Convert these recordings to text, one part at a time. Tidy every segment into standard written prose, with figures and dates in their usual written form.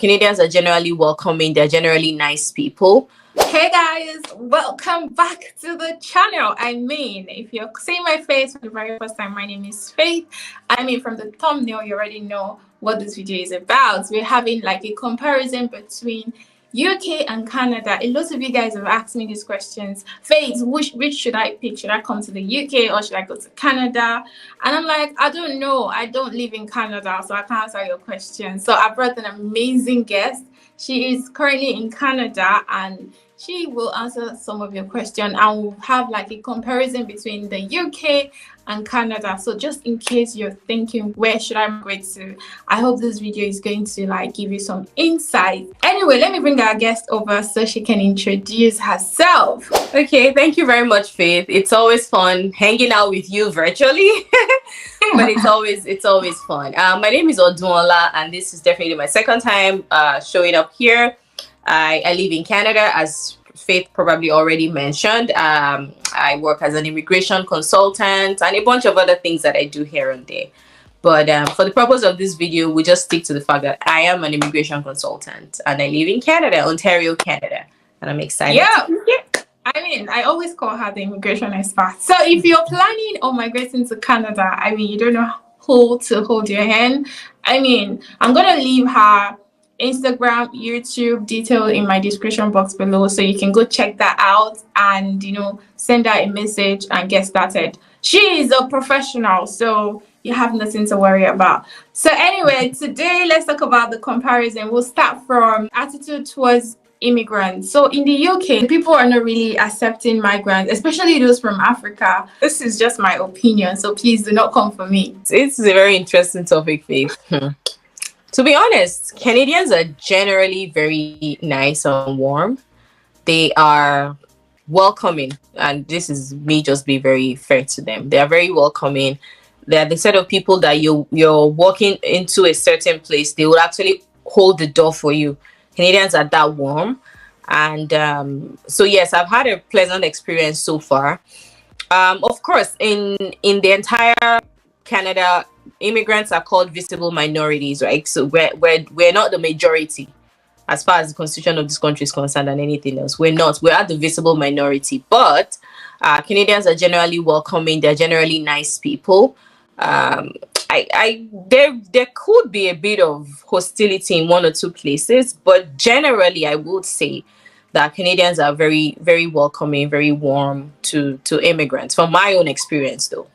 Canadians are generally welcoming. They're generally nice people. Hey guys, welcome back to the channel. If you're seeing my face for the very first time, my name is Faith. From the thumbnail, you already know what this video is about. We're having like a comparison between UK and Canada. A lot of you guys have asked me these questions. Faith, which should I pick? Should I come to the UK or should I go to Canada? And I'm like, I don't know. I don't live in Canada, so I can't answer your question. So I brought an amazing guest. She is currently in Canada and she will answer some of your questions, and we'll have like a comparison between the UK and Canada. So just in case you're thinking, where should I migrate to? I hope this video is going to like give you some insight. Anyway, let me bring our guest over so she can introduce herself. Okay, thank you very much, Faith. It's always fun hanging out with you virtually. But it's always fun. My name is Odunola, and this is definitely my second time showing up here. I live in Canada, as Faith probably already mentioned. I work as an immigration consultant and a bunch of other things that I do here and there. But for the purpose of this video, we just stick to the fact that I am an immigration consultant and I live in Canada, Ontario, Canada. And I'm excited. Yeah. I always call her the immigration expert. So if you're planning on migrating to Canada, you don't know who to hold your hand. I'm going to leave her Instagram, YouTube detail in my description box below, so you can go check that out and send her a message and get started. She is a professional, so you have nothing to worry about. So anyway, today let's talk about the comparison. We'll start from attitude towards immigrants. So in the UK, people are not really accepting migrants, especially those from Africa. This is just my opinion, so please do not come for me. It's a very interesting topic, Faith. To be honest, Canadians are generally very nice and warm. They are welcoming, and this is me just being very fair to them. They are very welcoming. They're the set of people that you're walking into a certain place, they will actually hold the door for you. Canadians are that warm. And so yes, I've had a pleasant experience so far. Of course, in the entire Canada, immigrants are called visible minorities, right? So we're not the majority as far as the constitution of this country is concerned and anything else. We're at the visible minority, but Canadians are generally welcoming. They're generally nice people. There could be a bit of hostility in one or two places, but generally I would say that Canadians are very, very welcoming, very warm to immigrants, from my own experience though.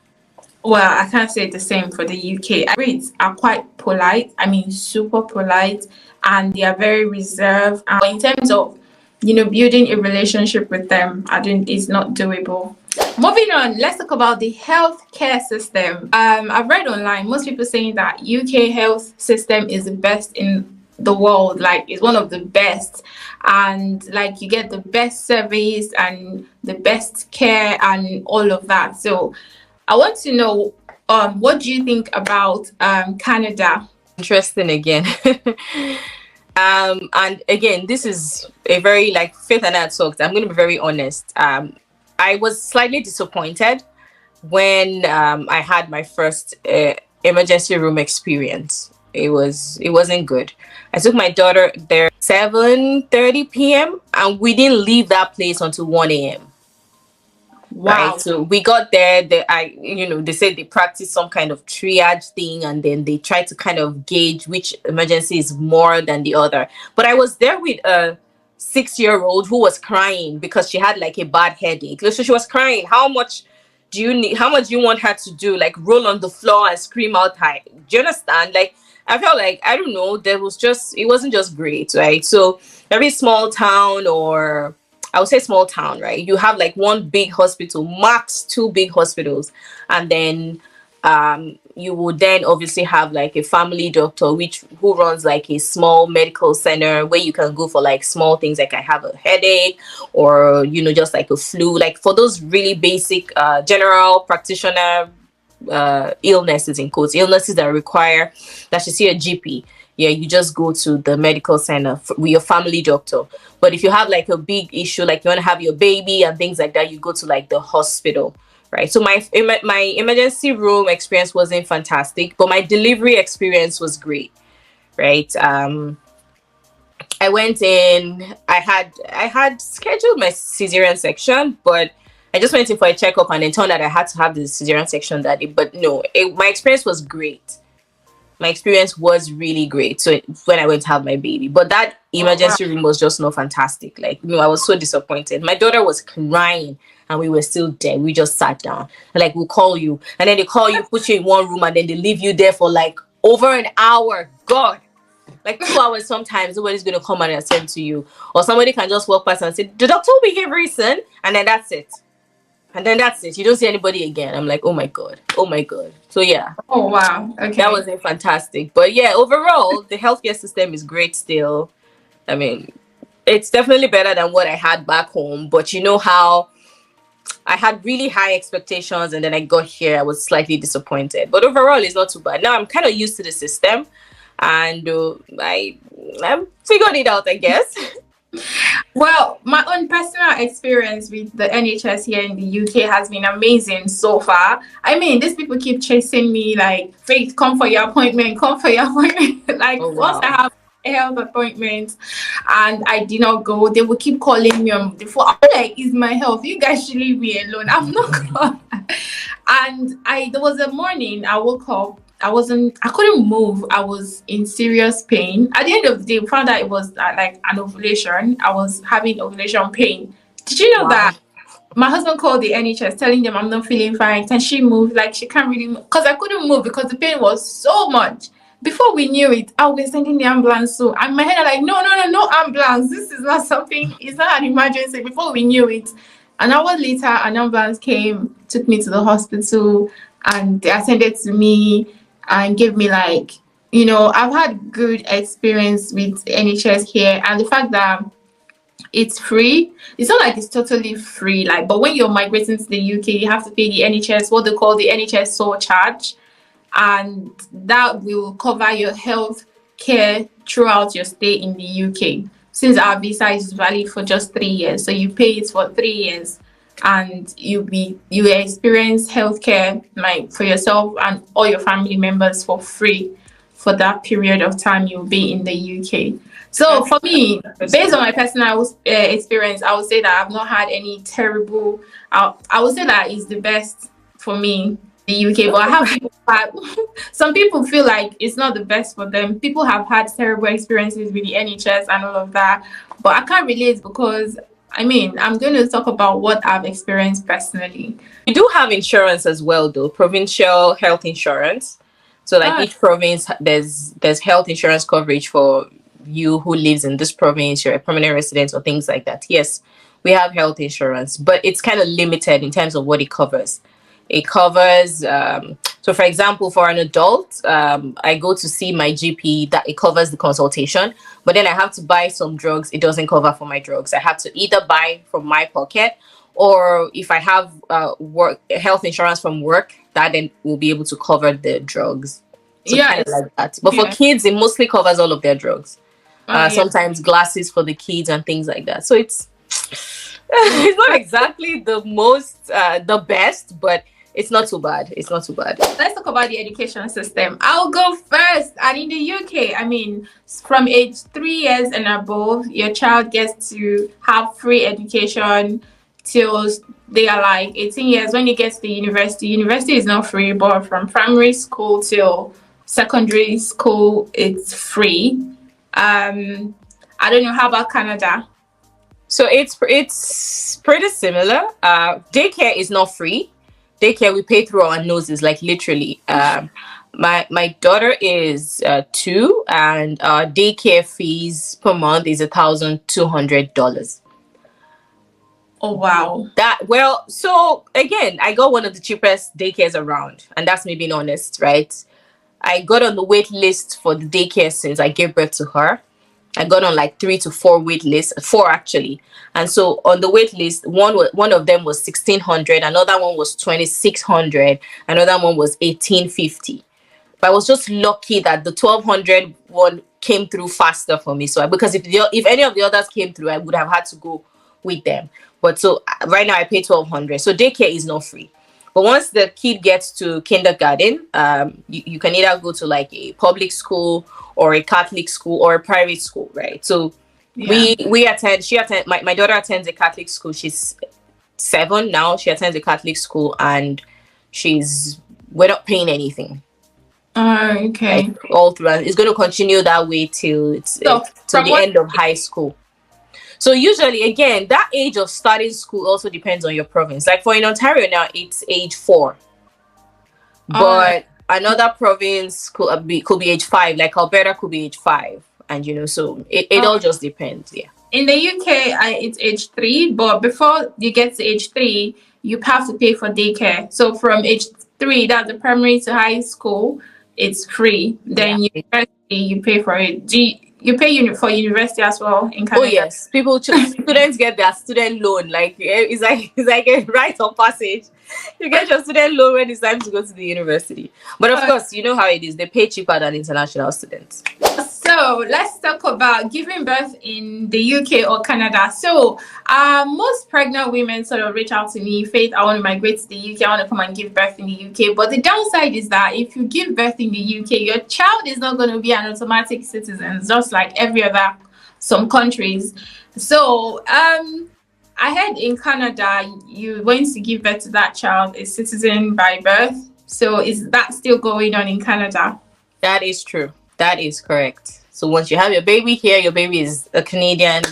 Well, I can't say the same for the UK. Brits are quite polite. Super polite, and they are very reserved. And in terms of, building a relationship with them, it's not doable. Moving on, let's talk about the healthcare system. I've read online, most people saying that UK health system is the best in the world, like it's one of the best, and like you get the best service and the best care and all of that. So I want to know, what do you think about Canada? Interesting again. And again, this is a very, like Faith and I talked, I'm going to be very honest. I was slightly disappointed when I had my first emergency room experience. It wasn't good. I took my daughter there 7:30 p.m. and we didn't leave that place until 1 a.m. Wow. Right, so we got there. They said they practiced some kind of triage thing, and then they tried to kind of gauge which emergency is more than the other. But I was there with a 6-year-old who was crying because she had like a bad headache. So she was crying. How much do you want her to do? Like roll on the floor and scream out high? Do you understand? Like I felt like, I don't know, it wasn't just great, right? So every small town, or I would say small town, right? You have like one big hospital, max 2 big hospitals. And then you would then obviously have like a family doctor, who runs like a small medical center where you can go for like small things, like I have a headache, or, just like a flu, like for those really basic general practitioner illnesses, in quotes, illnesses that require that you see a GP. Yeah, you just go to the medical center with your family doctor. But if you have like a big issue, like you want to have your baby and things like that, you go to like the hospital, right? So my emergency room experience wasn't fantastic, but my delivery experience was great, right? I went in. I had scheduled my cesarean section, but I just went in for a checkup and then told that I had to have the cesarean section that day. But no, my experience was great. My experience was really great. So when I went to have my baby, but that Oh, wow. emergency room was just not fantastic. Like, I was so disappointed. My daughter was crying and we were still there. We just sat down and like, we'll call you, and then they call you, put you in one room, and then they leave you there for like over an hour. God, like 2 hours sometimes. Nobody's gonna come and attend to you, or somebody can just walk past and say the doctor will be here very soon, and then that's it. And then that's it. You don't see anybody again. I'm like, oh my god, oh my god. So yeah, Oh, wow. that Okay. was fantastic. But yeah, overall, the healthcare system is great still. I mean, it's definitely better than what I had back home. But you know how I had really high expectations, and then I got here, I was slightly disappointed. But overall, it's not too bad. Now I'm kind of used to the system, and I figured it out, I guess. Well, my own personal experience with the NHS here in the UK has been amazing so far. I mean, these people keep chasing me like, Faith, come for your appointment, come for your appointment. Like, Oh once I wow. have a health appointment and I did not go, they will keep calling me on the phone. I'm like, is my health? You guys should leave me alone. I'm not going. And there was a morning I woke up. I couldn't move. I was in serious pain. At the end of the day, we found out it was like an ovulation. I was having ovulation pain. Did you know Wow. that my husband called the NHS telling them I'm not feeling fine? Can she move? Like, she can't really move. Because I couldn't move because the pain was so much. Before we knew it, I was sending the ambulance. So, and my head, like, no, no, no, no ambulance. This is not something, it's not an emergency. Before we knew it, an hour later, an ambulance came, took me to the hospital, and they attended to me and gave me, like, I've had good experience with NHS here, and the fact that it's free. It's not like it's totally free, like, but when you're migrating to the UK, you have to pay the NHS, what they call the NHS surcharge, and that will cover your health care throughout your stay in the UK. Since our visa is valid for just 3 years, so you pay it for 3 years, and you experience healthcare like for yourself and all your family members for free for that period of time you'll be in the UK. So That's for me, based on interesting. my personal experience, I would say that I've not had any terrible. I would say that it's the best for me, the UK. But I have people that some people feel like it's not the best for them. People have had terrible experiences with the NHS and all of that. But I can't relate because I mean, I'm going to talk about what I've experienced personally. We do have insurance as well, though, provincial health insurance. So like Ah, each province, there's health insurance coverage for you who lives in this province, you're a permanent resident or things like that. Yes, we have health insurance, but it's kind of limited in terms of what it covers. It covers, so for example, for an adult, I go to see my GP, that it covers the consultation, but then I have to buy some drugs. It doesn't cover for my drugs. I have to either buy from my pocket, or if I have work health insurance from work, that then will be able to cover the drugs. So yeah, kind of like that. But for yeah. kids, it mostly covers all of their drugs. Oh, yeah. Sometimes glasses for the kids and things like that. So it's it's not exactly the best, but it's not too bad. It's not too bad. Let's talk about the education system. I'll go first. And in the UK, I mean, from age 3 years and above, your child gets to have free education till they are like 18 years. When you get to the university is not free, but from primary school till secondary school, it's free. I don't know, how about Canada? So it's pretty similar. Daycare is not free. Daycare we pay through our noses, like literally. My daughter is 2, and daycare fees per month is $1,200. Oh, wow. That well, so again, I got one of the cheapest daycares around, and that's me being honest, right? I got on the wait list for the daycare since I gave birth to her. I got on like 3 to 4 wait lists, 4 actually. And so on the wait list, one of them was 1,600, another one was 2,600, another one was 1,850. But I was just lucky that the 1,200 one came through faster for me. So because if any of the others came through, I would have had to go with them. But so right now I pay 1,200. So daycare is not free. But once the kid gets to kindergarten, you can either go to like a public school or a Catholic school or a private school, right? So Yeah. My daughter attends a Catholic school. She's 7 now. She attends a Catholic school, and we're not paying anything. Okay. Like all through, and it's going to continue that way till So till from the what? end of high school. So usually, again, that age of starting school also depends on your province. Like in Ontario now, it's age 4, but another province could be age 5. Like Alberta could be age 5, and so it all just depends. Yeah. In the UK, it's age 3, but before you get to age 3, you have to pay for daycare. So from age 3, that's the primary to high school, it's free. Then Yeah. university, you pay for it. You pay for university as well in Oh Canada? yes, students get their student loan. Like it's like a rite of passage. You get your student loan when it's time to go to the university. But of course, you know how it is. They pay cheaper than international students. So let's talk about giving birth in the UK or Canada. So most pregnant women sort of reach out to me, Faith, I want to migrate to the UK, I want to come and give birth in the UK. But the downside is that if you give birth in the UK, your child is not going to be an automatic citizen, just like every other some countries. So I heard in Canada, you went to give birth to that child, a citizen by birth. So is that still going on in Canada? That is true. That is correct. So once you have your baby here, your baby is a Canadian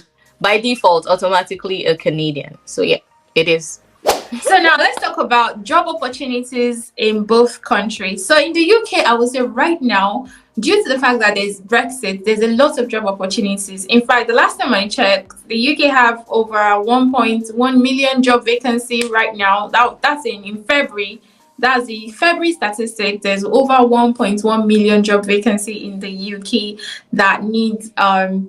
by default, automatically a Canadian. So yeah, it is. So now let's talk about job opportunities in both countries. So in the UK, I would say right now, due to the fact that there's Brexit, there's a lot of job opportunities. In fact, the last time I checked, the UK have over 1.1 million job vacancy right now. That's in February. That's the February statistic. There's over 1.1 million job vacancy in the UK that needs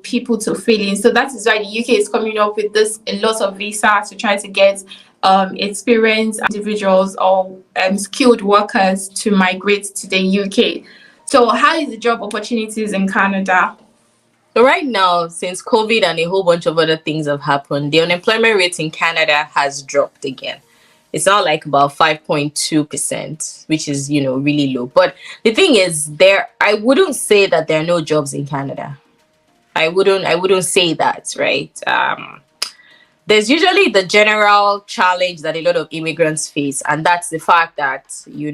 people to fill in. So that is why the UK is coming up with a lot of visa to try to get experienced individuals or skilled workers to migrate to the UK. So how is the job opportunities in Canada? So right now, since COVID and a whole bunch of other things have happened, the unemployment rate in Canada has dropped again. It's now like about 5.2%, which is, really low. But the thing is, I wouldn't say that there are no jobs in Canada. I wouldn't say that, right? There's usually the general challenge that a lot of immigrants face, and that's the fact that, you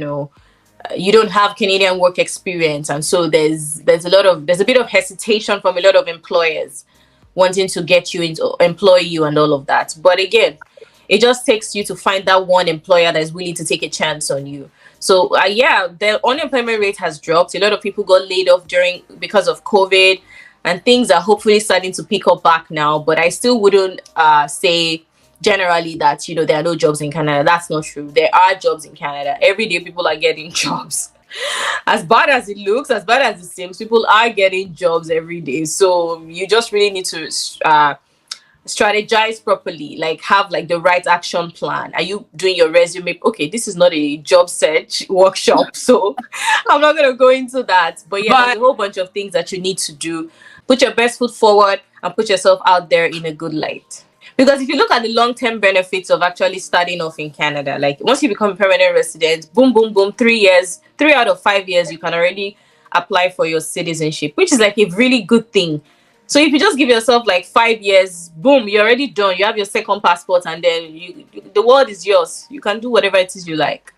don't have Canadian work experience, and so there's a bit of hesitation from a lot of employers wanting to get you into employ you and all of that. But again, it just takes you to find that one employer that is willing to take a chance on you. So yeah, the unemployment rate has dropped. A lot of people got laid off because of COVID, and things are hopefully starting to pick up back now. But I still wouldn't say generally that there are no jobs in Canada. That's not true. There are jobs in Canada. Every day people are getting jobs. As bad as it looks, as bad as it seems, people are getting jobs every day. So you just really need to strategize properly, like have like the right action plan. Are you doing your resume? Okay, this is not a job search workshop, so I'm not going to go into that. But yeah, there's a whole bunch of things that you need to do. Put your best foot forward and put yourself out there in a good light. Because if you look at the long-term benefits of actually starting off in Canada, like once you become a permanent resident, boom, boom, boom, 3 years, 3 out of 5 years, you can already apply for your citizenship, which is like a really good thing. So if you just give yourself like 5 years, boom, you're already done. You have your second passport, and then the world is yours. You can do whatever it is you like.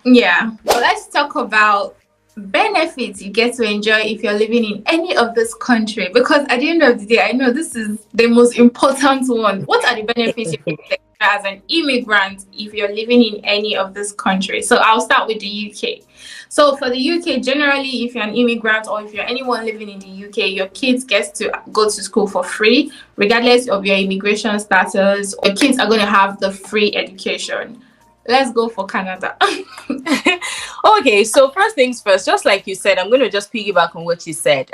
Yeah. Well, let's talk about benefits you get to enjoy if you're living in any of this country, because at the end of the day, I know this is the most important one. What are the benefits you get to enjoy as an immigrant if you're living in any of this country? So I'll start with the UK. So for the UK, generally, if you're an immigrant or if you're anyone living in the UK, your kids get to go to school for free, regardless of your immigration status. Your kids are going to have the free education. Let's go for Canada. Okay, so first things first, just like you said, I'm going to just piggyback on what you said.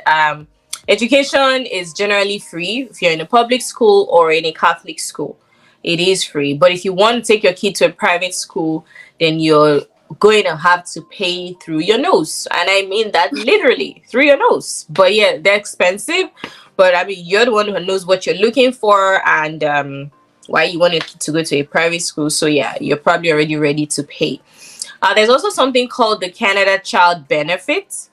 Education is generally free if you're in a public school or in a Catholic school. It is free. But if you want to take your kid to a private school, then you're going to have to pay through your nose. And I mean that literally, through your nose. But yeah, they're expensive. But I mean, you're the one who knows what you're looking for and why you wanted to go to a private school. So yeah, you're probably already ready to pay. There's also something called the Canada Child Benefit.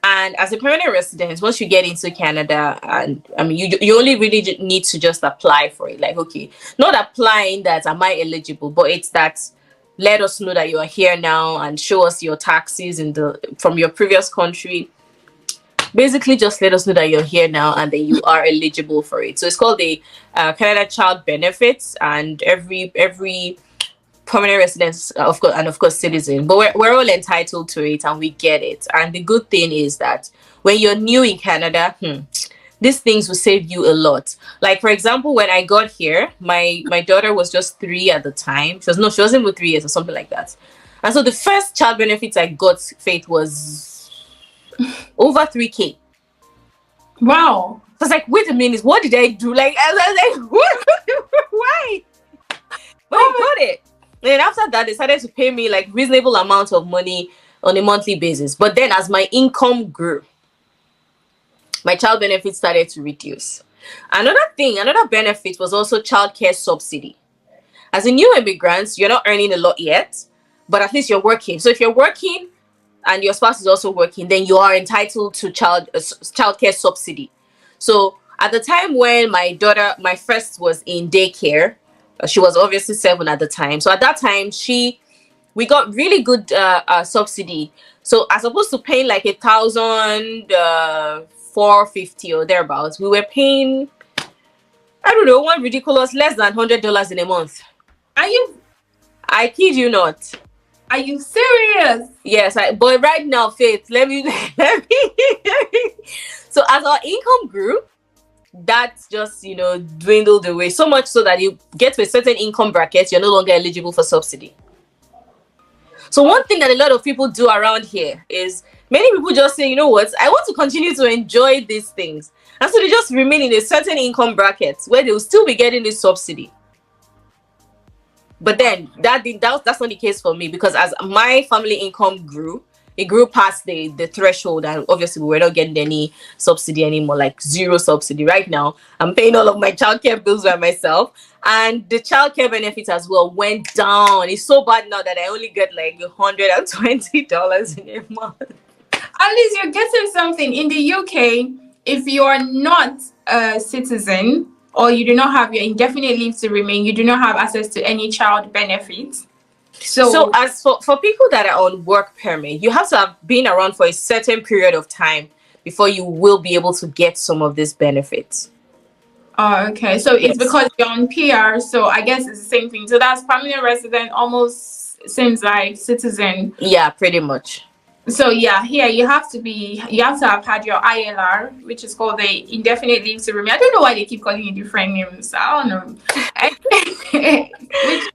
And as a permanent resident, once you get into Canada, and I mean, you only really need to just apply for it. Like, okay, not applying that am I eligible, but it's that let us know that you are here now and show us your taxes in the from your previous country. Basically, just let us know that you're here now and that you are eligible for it. So it's called the Canada Child Benefits, and every permanent residents, of course citizen, but we're all entitled to it and we get it. And the good thing is that when you're new in Canada, these things will save you a lot. Like, for example, when I got here, my daughter was just 3 at the time. She wasn't even 3 years or something like that. And so the first child benefits I got, Faith, was over 3K. Wow. I was like, wait a minute, what did I do? Like, I was like, why? But I got it. And then after that, they started to pay me like reasonable amounts of money on a monthly basis. But then as my income grew, my child benefits started to reduce. Another benefit was also childcare subsidy. As a new immigrant, you're not earning a lot yet, but at least you're working. So if you're working and your spouse is also working, then you are entitled to childcare subsidy. So at the time when my first was in daycare, she was obviously 7 at the time. So at that time, we got really good subsidy. So as opposed to paying like 1,450 or thereabouts, we were paying, I don't know, one ridiculous less than $100 in a month. I kid you not. Are you serious? Yes, but right now, Faith, let me. So as our income grew, that just dwindled away, so much so that you get to a certain income bracket, you're no longer eligible for subsidy. So one thing that a lot of people do around here is many people just say, you know what, I want to continue to enjoy these things, and so they just remain in a certain income bracket where they will still be getting this subsidy. But then that's not the case for me, because as my family income grew, it grew past the threshold, and obviously we were not getting any subsidy anymore, like zero subsidy. Right now, I'm paying all of my childcare bills by myself, and the childcare benefits as well went down. It's so bad now that I only get like $120 in a month. At least you're getting something. In the UK, if you are not a citizen or you do not have your indefinite leave to remain, you do not have access to any child benefits. So as for people that are on work permit, you have to have been around for a certain period of time before you will be able to get some of these benefits. Oh, okay. So yes. It's because you're on PR, so I guess it's the same thing. So that's permanent resident, almost seems like citizen. Yeah, pretty much. So yeah, here you have to have had your ILR, which is called the indefinite leave to remain. I don't know why they keep calling it different names. I don't know. Which is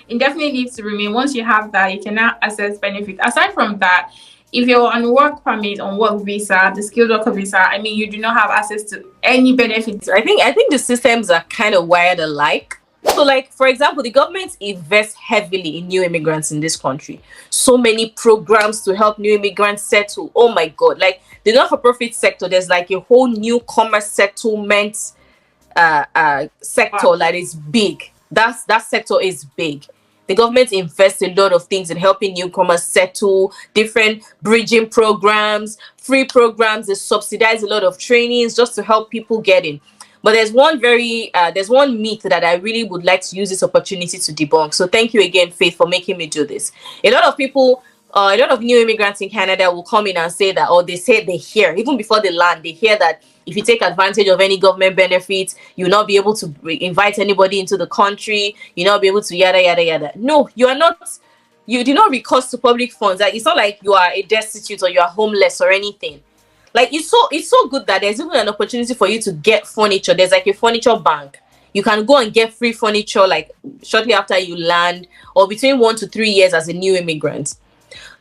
indefinite leave to remain. Once you have that, you cannot access benefits. Aside from that, if you're on work permit, on work visa, the skilled worker visa, I mean, you do not have access to any benefits. I think the systems are kind of wired alike. So, like, for example, the government invests heavily in new immigrants in this country. So many programs to help new immigrants settle. Oh my God. Like, the not-for-profit sector, there's like a whole newcomer settlement sector that is big. That sector is big. The government invests a lot of things in helping newcomers settle, different bridging programs, free programs. They subsidize a lot of trainings just to help people get in. But there's one myth that I really would like to use this opportunity to debunk. So thank you again, Faith, for making me do this. A lot of people, a lot of new immigrants in Canada will come in and say that, or they say they hear, even before they land, they hear that if you take advantage of any government benefits, you'll not be able to invite anybody into the country, you'll not be able to yada, yada, yada. No, you are not. You do not recourse to public funds. Like, it's not like you are a destitute or you are homeless or anything. Like, it's so good that there's even an opportunity for you to get furniture. There's like a furniture bank. You can go and get free furniture like shortly after you land, or between 1 to 3 years as a new immigrant.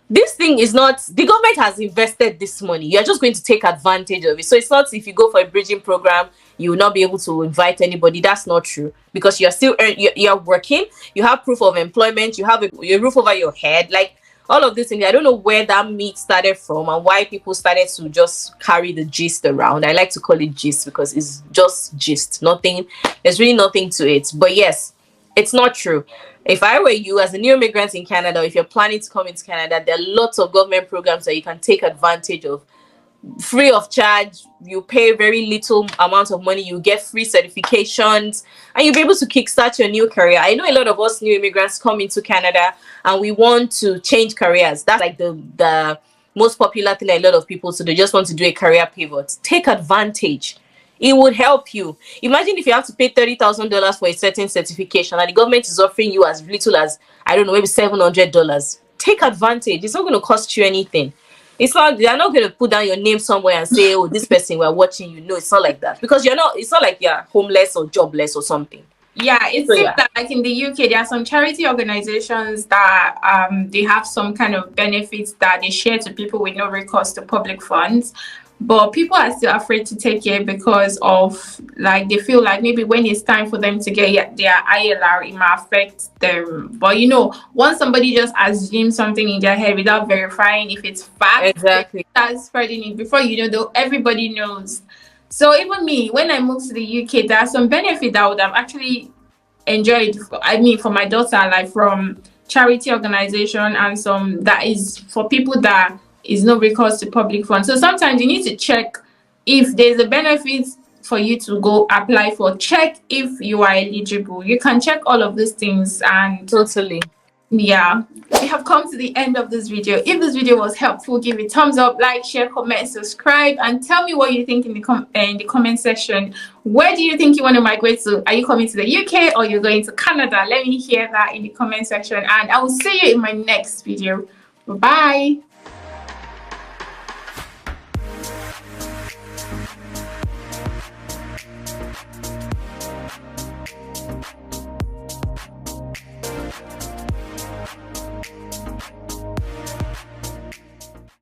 This thing is not, the government has invested this money. You're just going to take advantage of it. So it's not, if you go for a bridging program, you will not be able to invite anybody. That's not true, because you're still you're working. You have proof of employment. You have a roof over your head. Like, all of these things, I don't know where that myth started from and why people started to just carry the gist around. I like to call it gist because it's just gist. Nothing, there's really nothing to it. But yes, it's not true. If I were you as a new immigrant in Canada, if you're planning to come into Canada, there are lots of government programs that you can take advantage of free of charge. You pay very little amount of money, you get free certifications, and you'll be able to kickstart your new career. I know a lot of us new immigrants come into Canada and we want to change careers. That's like the most popular thing a lot of people, so they just want to do a career pivot. Take advantage. It would help you. Imagine if you have to pay $30,000 for a certain certification and the government is offering you as little as, I don't know, maybe $700. Take advantage. It's not going to cost you anything. It's not, they're not going to put down your name somewhere and say, oh, this person, we're watching you. No, it's not like that. Because it's not like you're homeless or jobless or something. Yeah, it seems that like in the UK, there are some charity organizations that they have some kind of benefits that they share to people with no recourse to public funds. But people are still afraid to take it because of, like, they feel like maybe when it's time for them to get their ILR, it might affect them. But once somebody just assumes something in their head without verifying if it's fact, Exactly. they start spreading it. Before everybody knows. So even me, when I moved to the UK, there are some benefits that I would have actually enjoyed. I mean, for my daughter, like from charity organization, and some that is for people that is no recourse to public funds. So sometimes you need to check if there's a benefit for you to go apply for. Check if you are eligible. You can check all of these things. And Totally. yeah, we have come to the end of this video. If this video was helpful, give it thumbs up, like, share, comment, subscribe, and tell me what you think in the comment section. Where do you think you want to migrate to? Are you coming to the UK or you're going to Canada? Let me hear that in the comment section, and I will see you in my next video. Bye.